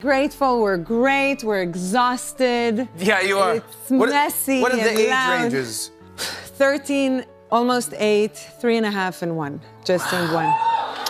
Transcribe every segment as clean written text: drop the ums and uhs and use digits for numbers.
grateful, we're great, we're exhausted. Yeah, you are. It's messy. What are the and age loud. ranges? 13, almost 8, 3.5, and 1. Just in one.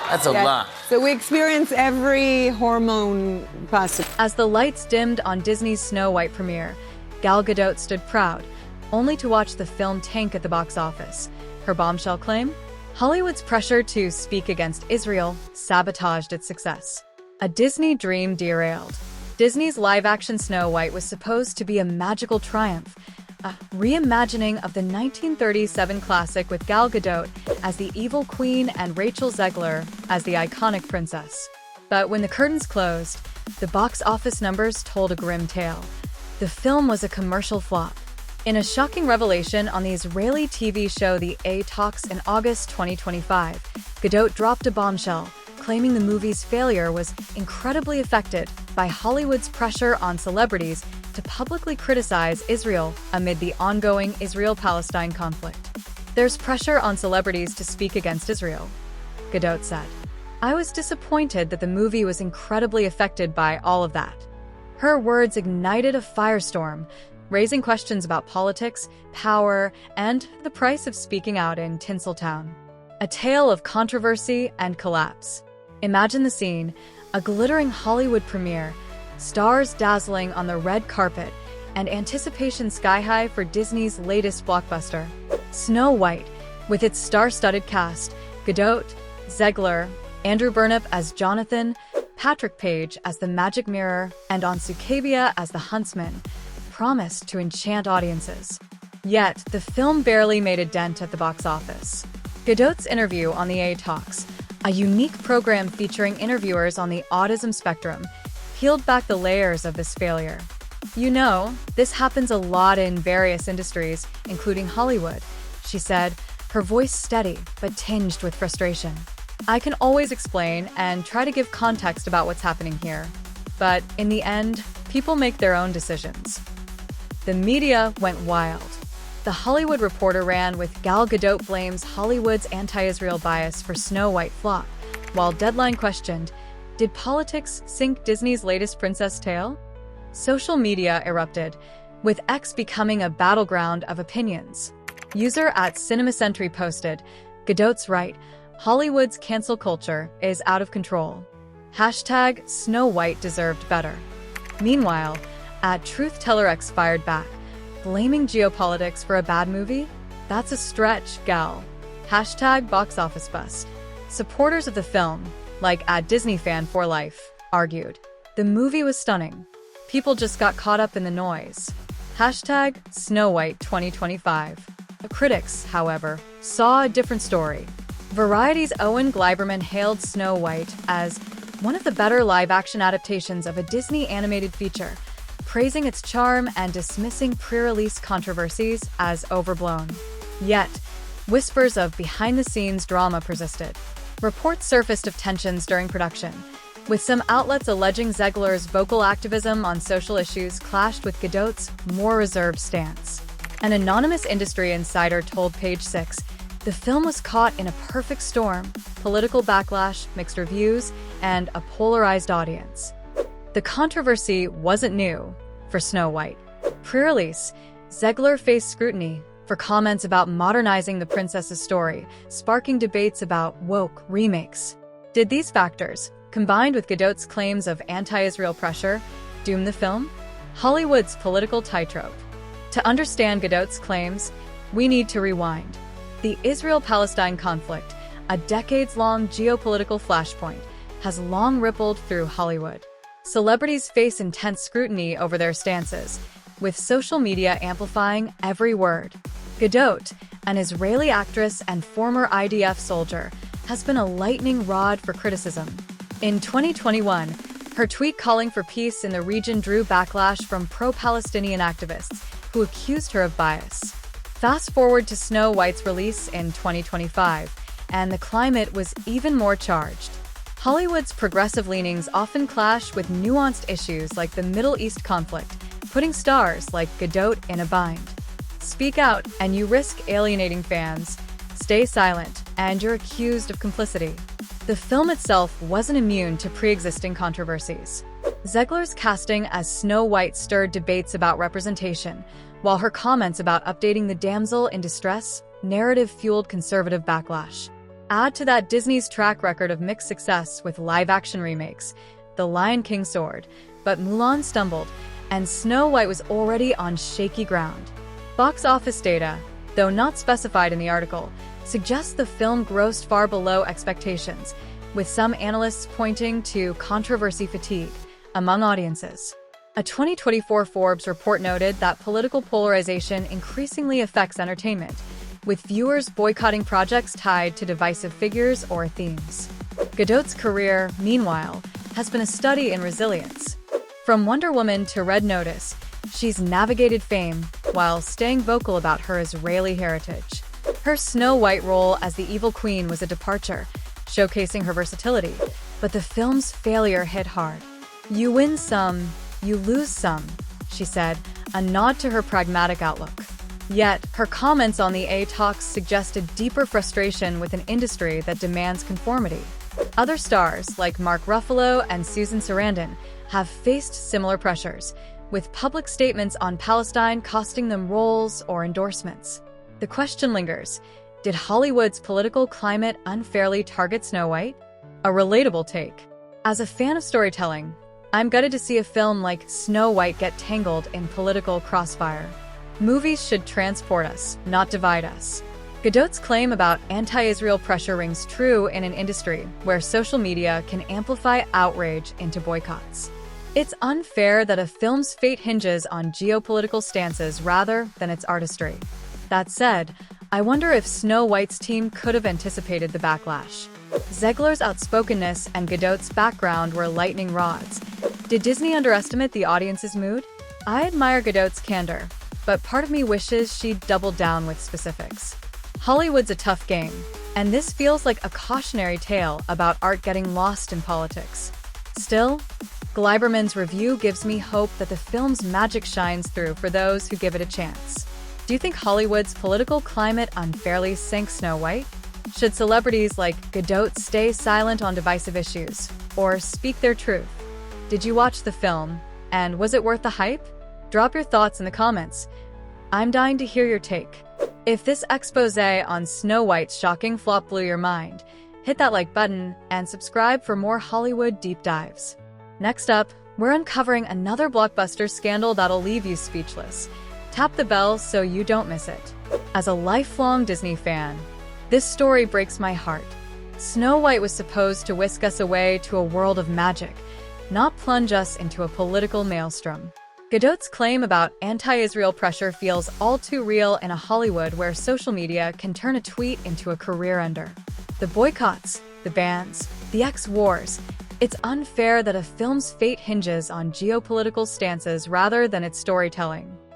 That's a lot. So we experience every hormone possible. As the lights dimmed on Disney's Snow White premiere, Gal Gadot stood proud, only to watch the film tank at the box office. Her bombshell claim? Hollywood's pressure to speak against Israel sabotaged its success. A Disney dream derailed. Disney's live-action Snow White was supposed to be a magical triumph, a reimagining of the 1937 classic with Gal Gadot as the evil queen and Rachel Zegler as the iconic princess. But when the curtains closed, the box office numbers told a grim tale. The film was a commercial flop. In a shocking revelation on the Israeli TV show The A-Talks in August 2025, Gadot dropped a bombshell, claiming the movie's failure was incredibly affected by Hollywood's pressure on celebrities to publicly criticize Israel amid the ongoing Israel-Palestine conflict. There's pressure on celebrities to speak against Israel, Gadot said. I was disappointed that the movie was incredibly affected by all of that. Her words ignited a firestorm, raising questions about politics, power, and the price of speaking out in Tinseltown. A tale of controversy and collapse. Imagine the scene, a glittering Hollywood premiere, stars dazzling on the red carpet, and anticipation sky-high for Disney's latest blockbuster. Snow White, with its star-studded cast, Gadot, Zegler, Andrew Burnap as Jonathan, Patrick Page as the Magic Mirror, and Ansukavia as the Huntsman, promised to enchant audiences. Yet, the film barely made a dent at the box office. Gadot's interview on The A-Talks, a unique program featuring interviewers on the autism spectrum, peeled back the layers of this failure. You know, this happens a lot in various industries, including Hollywood, she said, her voice steady but tinged with frustration. I can always explain and try to give context about what's happening here. But in the end, people make their own decisions. The media went wild. The Hollywood Reporter ran with Gal Gadot blames Hollywood's anti-Israel bias for Snow White flop, while Deadline questioned, did politics sink Disney's latest princess tale? Social media erupted, with X becoming a battleground of opinions. User @CinemaCentry posted, Gadot's right, Hollywood's cancel culture is out of control. Hashtag Snow White deserved better. Meanwhile, @TruthTellerX fired back, blaming geopolitics for a bad movie? That's a stretch, gal. Hashtag box office bust. Supporters of the film, like @DisneyFan4Life, argued, the movie was stunning. People just got caught up in the noise. Hashtag Snow White 2025. The critics, however, saw a different story. Variety's Owen Gleiberman hailed Snow White as one of the better live-action adaptations of a Disney animated feature, praising its charm and dismissing pre-release controversies as overblown. Yet, whispers of behind-the-scenes drama persisted. Reports surfaced of tensions during production, with some outlets alleging Zegler's vocal activism on social issues clashed with Gadot's more reserved stance. An anonymous industry insider told Page Six the film was caught in a perfect storm: political backlash, mixed reviews, and a polarized audience. The controversy wasn't new for Snow White. Pre-release, Zegler faced scrutiny for comments about modernizing the princess's story, sparking debates about woke remakes. Did these factors, combined with Gadot's claims of anti-Israel pressure, doom the film? Hollywood's political tightrope. To understand Gadot's claims, we need to rewind. The Israel-Palestine conflict, a decades-long geopolitical flashpoint, has long rippled through Hollywood. Celebrities face intense scrutiny over their stances, with social media amplifying every word. Gadot, an Israeli actress and former IDF soldier, has been a lightning rod for criticism. In 2021, her tweet calling for peace in the region drew backlash from pro-Palestinian activists who accused her of bias. Fast forward to Snow White's release in 2025, and the climate was even more charged. Hollywood's progressive leanings often clash with nuanced issues like the Middle East conflict, putting stars like Gadot in a bind. Speak out, and you risk alienating fans. Stay silent, and you're accused of complicity. The film itself wasn't immune to pre-existing controversies. Zegler's casting as Snow White stirred debates about representation, while her comments about updating the damsel in distress narrative-fueled conservative backlash. Add to that Disney's track record of mixed success with live-action remakes. The Lion King soared, but Mulan stumbled, and Snow White was already on shaky ground. Box office data, though not specified in the article, suggests the film grossed far below expectations, with some analysts pointing to controversy fatigue among audiences. A 2024 Forbes report noted that political polarization increasingly affects entertainment, with viewers boycotting projects tied to divisive figures or themes. Gadot's career, meanwhile, has been a study in resilience. From Wonder Woman to Red Notice, she's navigated fame while staying vocal about her Israeli heritage. Her Snow White role as the evil queen was a departure, showcasing her versatility, but the film's failure hit hard. "You win some, you lose some," she said, a nod to her pragmatic outlook. Yet, her comments on the A-Talks suggested deeper frustration with an industry that demands conformity. Other stars, like Mark Ruffalo and Susan Sarandon, have faced similar pressures, with public statements on Palestine costing them roles or endorsements. The question lingers: did Hollywood's political climate unfairly target Snow White? A relatable take. As a fan of storytelling, I'm gutted to see a film like Snow White get tangled in political crossfire. Movies should transport us, not divide us. Gadot's claim about anti-Israel pressure rings true in an industry where social media can amplify outrage into boycotts. It's unfair that a film's fate hinges on geopolitical stances rather than its artistry. That said, I wonder if Snow White's team could have anticipated the backlash. Zegler's outspokenness and Gadot's background were lightning rods. Did Disney underestimate the audience's mood? I admire Gadot's candor, but part of me wishes she'd doubled down with specifics. Hollywood's a tough game, and this feels like a cautionary tale about art getting lost in politics. Still, Gleiberman's review gives me hope that the film's magic shines through for those who give it a chance. Do you think Hollywood's political climate unfairly sank Snow White? Should celebrities like Gadot stay silent on divisive issues, or speak their truth? Did you watch the film, and was it worth the hype? Drop your thoughts in the comments. I'm dying to hear your take. If this expose on Snow White's shocking flop blew your mind, hit that like button and subscribe for more Hollywood deep dives. Next up, we're uncovering another blockbuster scandal that'll leave you speechless. Tap the bell so you don't miss it. As a lifelong Disney fan, this story breaks my heart. Snow White was supposed to whisk us away to a world of magic, not plunge us into a political maelstrom. Gadot's claim about anti-Israel pressure feels all too real in a Hollywood where social media can turn a tweet into a career ender. The boycotts, the bans, the X-Wars. It's unfair that a film's fate hinges on geopolitical stances rather than its storytelling.